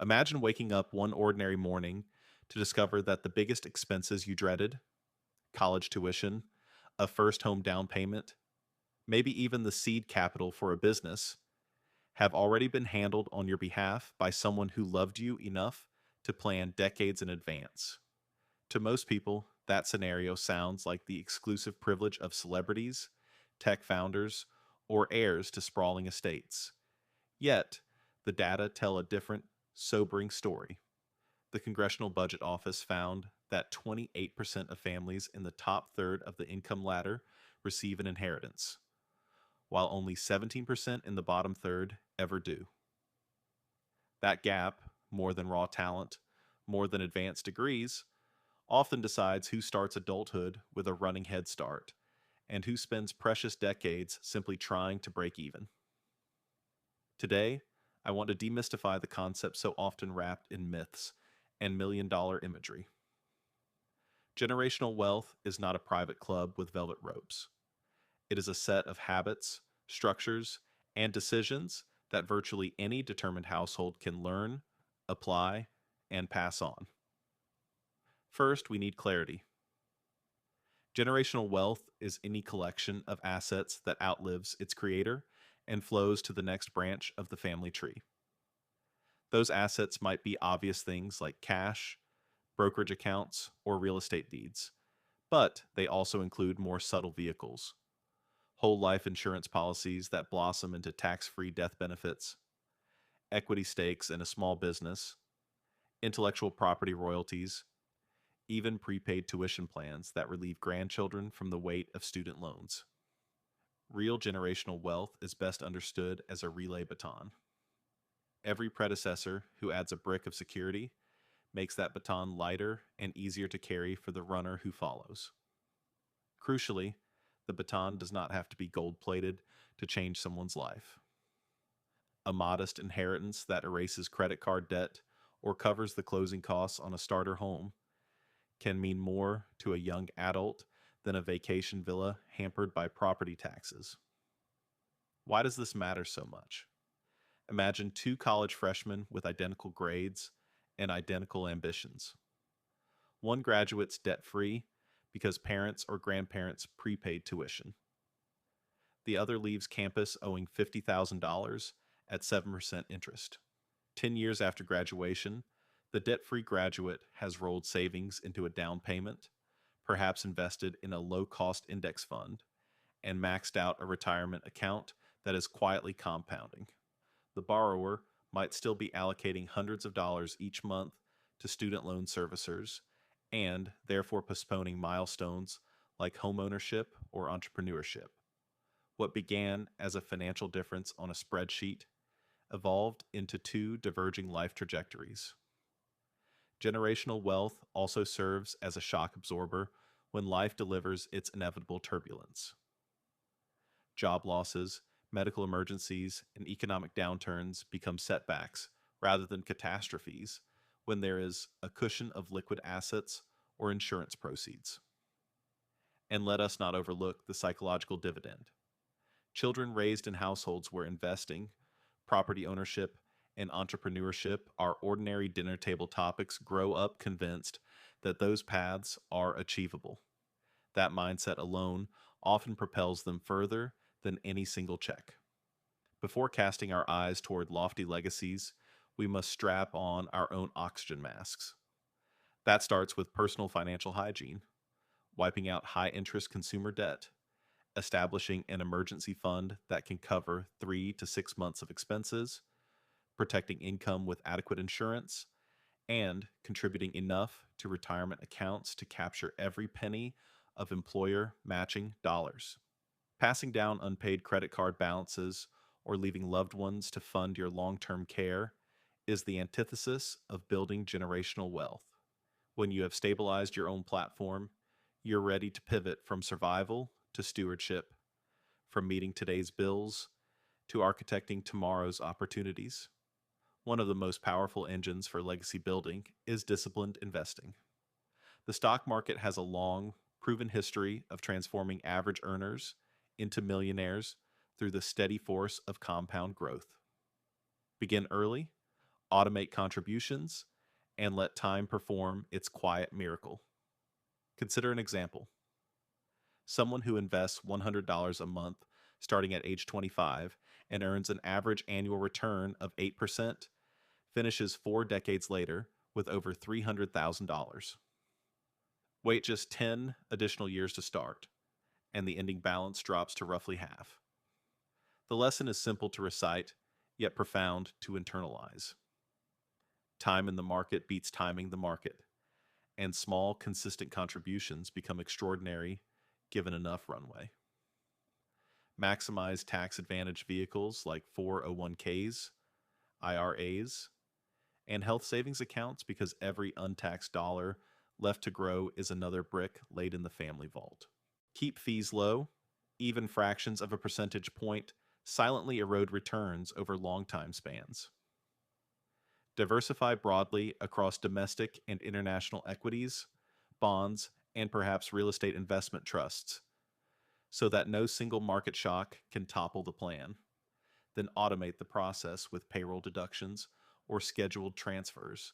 Imagine waking up one ordinary morning to discover that the biggest expenses you dreaded, college tuition, a first home down payment, maybe even the seed capital for a business, have already been handled on your behalf by someone who loved you enough to plan decades in advance. To most people, that scenario sounds like the exclusive privilege of celebrities, tech founders, or heirs to sprawling estates. Yet, the data tell a different, sobering story. The Congressional Budget Office found that 28% of families in the top third of the income ladder receive an inheritance, while only 17% in the bottom third ever do. That gap, more than raw talent, more than advanced degrees, often decides who starts adulthood with a running head start and who spends precious decades simply trying to break even. Today, I want to demystify the concept so often wrapped in myths and million-dollar imagery. Generational wealth is not a private club with velvet ropes. It is a set of habits, structures, and decisions that virtually any determined household can learn, apply, and pass on. First, we need clarity. Generational wealth is any collection of assets that outlives its creator and flows to the next branch of the family tree. Those assets might be obvious things like cash, brokerage accounts, or real estate deeds, but they also include more subtle vehicles: whole life insurance policies that blossom into tax-free death benefits, equity stakes in a small business, intellectual property royalties, even prepaid tuition plans that relieve grandchildren from the weight of student loans. Real generational wealth is best understood as a relay baton. Every predecessor who adds a brick of security makes that baton lighter and easier to carry for the runner who follows. Crucially, the baton does not have to be gold-plated to change someone's life. A modest inheritance that erases credit card debt or covers the closing costs on a starter home can mean more to a young adult than a vacation villa hampered by property taxes. Why does this matter so much? Imagine two college freshmen with identical grades and identical ambitions. One graduates debt-free because parents or grandparents prepaid tuition. The other leaves campus owing $50,000 at 7% interest. 10 years after graduation, the debt-free graduate has rolled savings into a down payment, perhaps invested in a low-cost index fund, and maxed out a retirement account that is quietly compounding. The borrower might still be allocating hundreds of dollars each month to student loan servicers and therefore postponing milestones like homeownership or entrepreneurship. What began as a financial difference on a spreadsheet evolved into two diverging life trajectories. Generational wealth also serves as a shock absorber when life delivers its inevitable turbulence. Job losses, medical emergencies, and economic downturns become setbacks rather than catastrophes when there is a cushion of liquid assets or insurance proceeds. And let us not overlook the psychological dividend. Children raised in households where investing, property ownership, and entrepreneurship are ordinary dinner table topics grow up convinced that those paths are achievable. That mindset alone often propels them further than any single check. Before casting our eyes toward lofty legacies, we must strap on our own oxygen masks. That starts with personal financial hygiene, wiping out high-interest consumer debt, establishing an emergency fund that can cover 3 to 6 months of expenses, protecting income with adequate insurance, and contributing enough to retirement accounts to capture every penny of employer matching dollars. Passing down unpaid credit card balances or leaving loved ones to fund your long-term care is the antithesis of building generational wealth. When you have stabilized your own platform, you're ready to pivot from survival to stewardship, from meeting today's bills to architecting tomorrow's opportunities. One of the most powerful engines for legacy building is disciplined investing. The stock market has a long, proven history of transforming average earners into millionaires through the steady force of compound growth. Begin early, automate contributions, and let time perform its quiet miracle. Consider an example. Someone who invests $100 a month starting at age 25 and earns an average annual return of 8% finishes 4 decades later with over $300,000. Wait just 10 additional years to start, and the ending balance drops to roughly half. The lesson is simple to recite, yet profound to internalize. Time in the market beats timing the market, and small, consistent contributions become extraordinary given enough runway. Maximize tax advantage vehicles like 401ks, IRAs, and health savings accounts because every untaxed dollar left to grow is another brick laid in the family vault. Keep fees low. Even fractions of a percentage point silently erode returns over long time spans. Diversify broadly across domestic and international equities, bonds, and perhaps real estate investment trusts, so that no single market shock can topple the plan. Then automate the process with payroll deductions or scheduled transfers,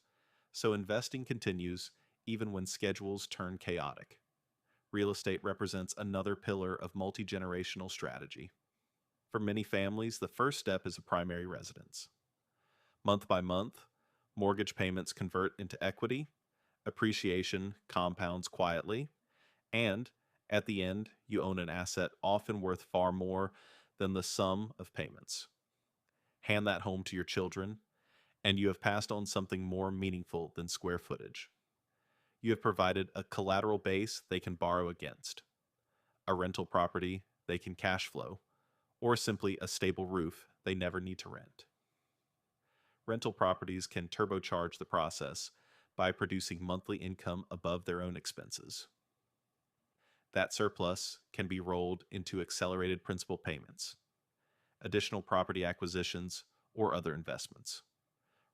so investing continues even when schedules turn chaotic. Real estate represents another pillar of multi-generational strategy. For many families, the first step is a primary residence. Month by month, mortgage payments convert into equity, appreciation compounds quietly, and at the end, you own an asset often worth far more than the sum of payments. Hand that home to your children, and you have passed on something more meaningful than square footage. You have provided a collateral base they can borrow against, a rental property they can cash flow, or simply a stable roof they never need to rent. Rental properties can turbocharge the process by producing monthly income above their own expenses. That surplus can be rolled into accelerated principal payments, additional property acquisitions, or other investments.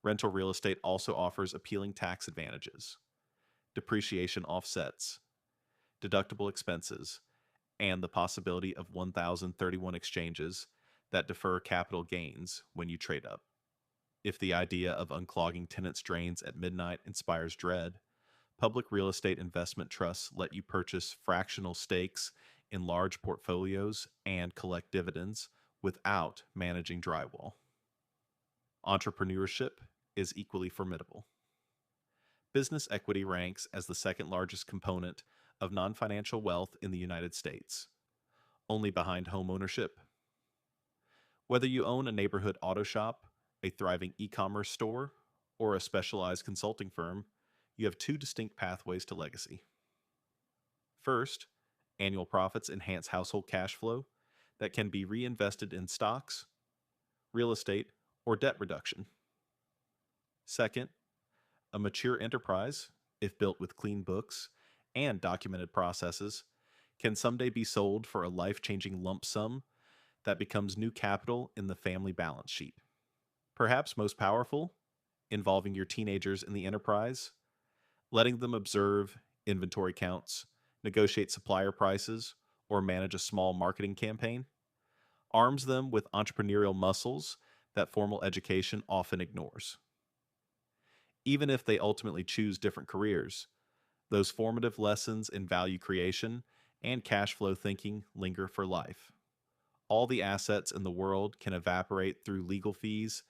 Rental real estate also offers appealing tax advantages, depreciation offsets, deductible expenses, and the possibility of 1,031 exchanges that defer capital gains when you trade up. If the idea of unclogging tenants' drains at midnight inspires dread, public real estate investment trusts let you purchase fractional stakes in large portfolios and collect dividends without managing drywall. Entrepreneurship is equally formidable. Business equity ranks as the second largest component of non-financial wealth in the United States, only behind home ownership. Whether you own a neighborhood auto shop, a thriving e-commerce store, or a specialized consulting firm, you have two distinct pathways to legacy. First, annual profits enhance household cash flow that can be reinvested in stocks, real estate, or debt reduction. Second, a mature enterprise, if built with clean books and documented processes, can someday be sold for a life-changing lump sum that becomes new capital in the family balance sheet. Perhaps most powerful, involving your teenagers in the enterprise, letting them observe inventory counts, negotiate supplier prices, or manage a small marketing campaign, arms them with entrepreneurial muscles that formal education often ignores. Even if they ultimately choose different careers, those formative lessons in value creation and cash flow thinking linger for life. All the assets in the world can evaporate through legal fees,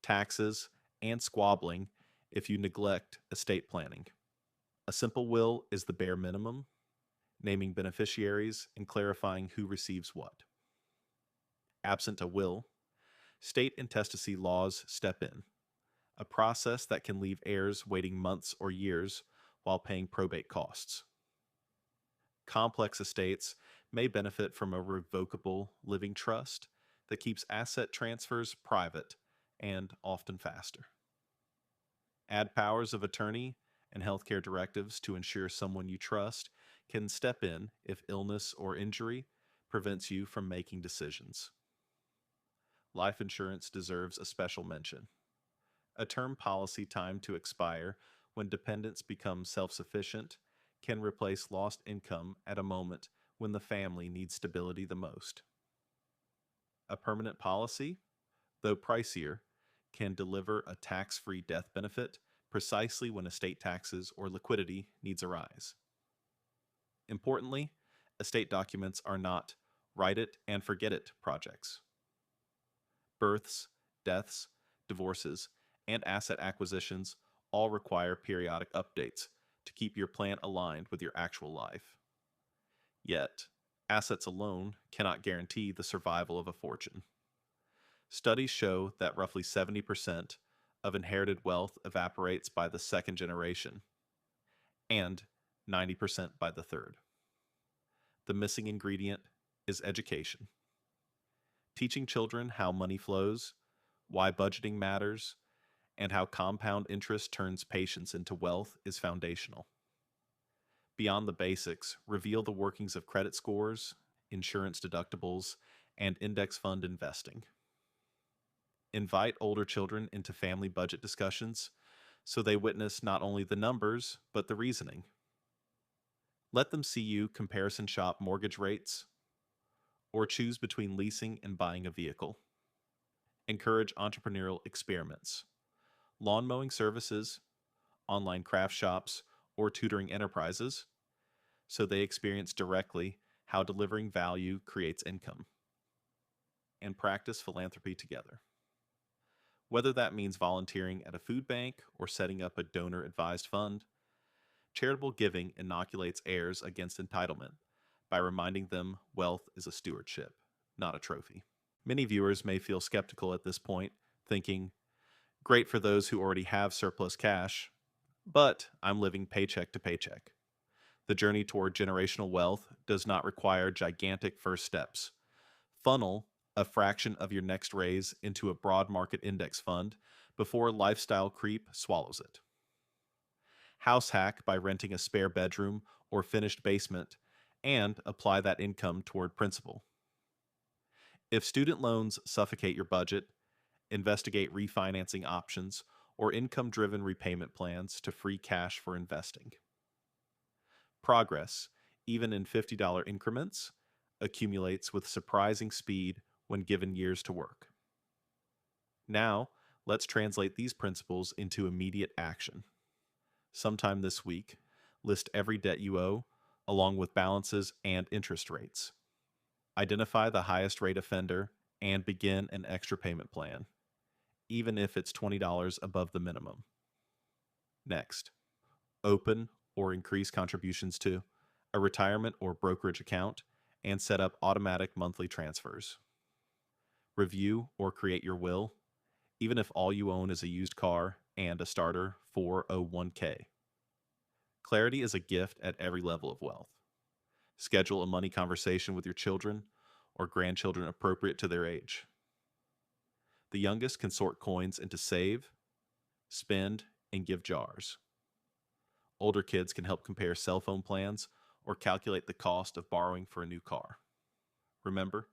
taxes, and squabbling if you neglect estate planning. A simple will is the bare minimum, naming beneficiaries and clarifying who receives what. Absent a will, state intestacy laws step in, a process that can leave heirs waiting months or years while paying probate costs. Complex estates may benefit from a revocable living trust that keeps asset transfers private and often faster. Add powers of attorney and healthcare directives to ensure someone you trust can step in if illness or injury prevents you from making decisions. Life insurance deserves a special mention. A term policy timed to expire when dependents become self-sufficient can replace lost income at a moment when the family needs stability the most. A permanent policy, though pricier, can deliver a tax-free death benefit precisely when estate taxes or liquidity needs arise. Importantly, estate documents are not write it and forget it projects. Births, deaths, divorces, and asset acquisitions all require periodic updates to keep your plan aligned with your actual life. Yet, assets alone cannot guarantee the survival of a fortune. Studies show that roughly 70% of inherited wealth evaporates by the second generation, and 90% by the third. The missing ingredient is education. Teaching children how money flows, why budgeting matters, and how compound interest turns patience into wealth is foundational. Beyond the basics, reveal the workings of credit scores, insurance deductibles, and index fund investing. Invite older children into family budget discussions so they witness not only the numbers, but the reasoning. Let them see you comparison shop mortgage rates or choose between leasing and buying a vehicle. Encourage entrepreneurial experiments. Lawn mowing services, online craft shops, or tutoring enterprises, so they experience directly how delivering value creates income. And practice philanthropy together. Whether that means volunteering at a food bank or setting up a donor-advised fund, charitable giving inoculates heirs against entitlement by reminding them wealth is a stewardship, not a trophy. Many viewers may feel skeptical at this point, thinking, great for those who already have surplus cash, but I'm living paycheck to paycheck. The journey toward generational wealth does not require gigantic first steps. Funnel a fraction of your next raise into a broad market index fund before lifestyle creep swallows it. House hack by renting a spare bedroom or finished basement and apply that income toward principal. If student loans suffocate your budget, investigate refinancing options or income-driven repayment plans to free cash for investing. Progress, even in $50 increments, accumulates with surprising speed when given years to work. Now, let's translate these principles into immediate action. Sometime this week, list every debt you owe, along with balances and interest rates. Identify the highest rate offender and begin an extra payment plan, even if it's $20 above the minimum. Next, open or increase contributions to a retirement or brokerage account and set up automatic monthly transfers. Review or create your will, even if all you own is a used car and a starter 401k. Clarity is a gift at every level of wealth. Schedule a money conversation with your children or grandchildren appropriate to their age. The youngest can sort coins into save, spend, and give jars. Older kids can help compare cell phone plans or calculate the cost of borrowing for a new car. Remember,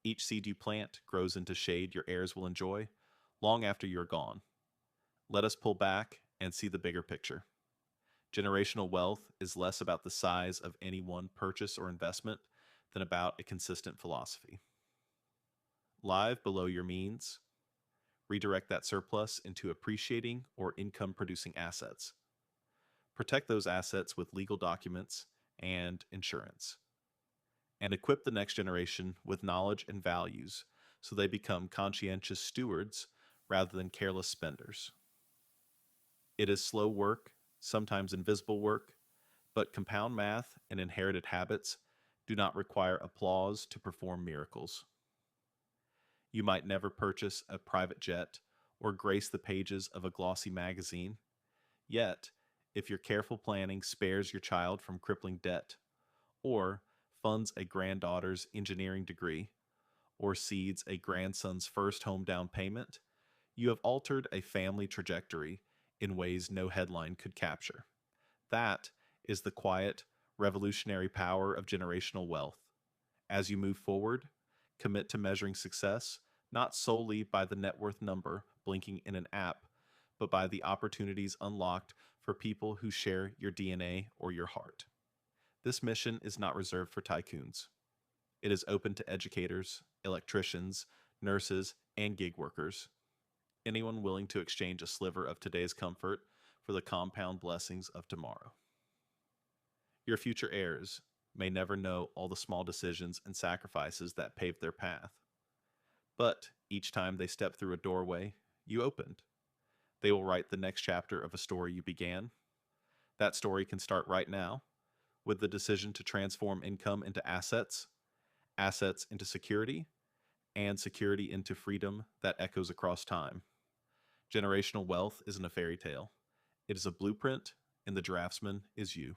each seed you plant grows into shade your heirs will enjoy long after you're gone. Let us pull back and see the bigger picture. Generational wealth is less about the size of any one purchase or investment than about a consistent philosophy. Live below your means, redirect that surplus into appreciating or income-producing assets. Protect those assets with legal documents and insurance. And equip the next generation with knowledge and values so they become conscientious stewards rather than careless spenders. It is slow work, sometimes invisible work, but compound math and inherited habits do not require applause to perform miracles. You might never purchase a private jet or grace the pages of a glossy magazine, yet, if your careful planning spares your child from crippling debt, or funds a granddaughter's engineering degree, or seeds a grandson's first home down payment, you have altered a family trajectory in ways no headline could capture. That is the quiet, revolutionary power of generational wealth. As you move forward, commit to measuring success not solely by the net worth number blinking in an app, but by the opportunities unlocked for people who share your DNA or your heart. This mission is not reserved for tycoons. It is open to educators, electricians, nurses, and gig workers. anyone willing to exchange a sliver of today's comfort for the compound blessings of tomorrow. Your future heirs may never know all the small decisions and sacrifices that paved their path, but each time they step through a doorway you opened, they will write the next chapter of a story you began. That story can start right now with the decision to transform income into assets, assets into security, and security into freedom that echoes across time. Generational wealth isn't a fairy tale. It is a blueprint, and the draftsman is you.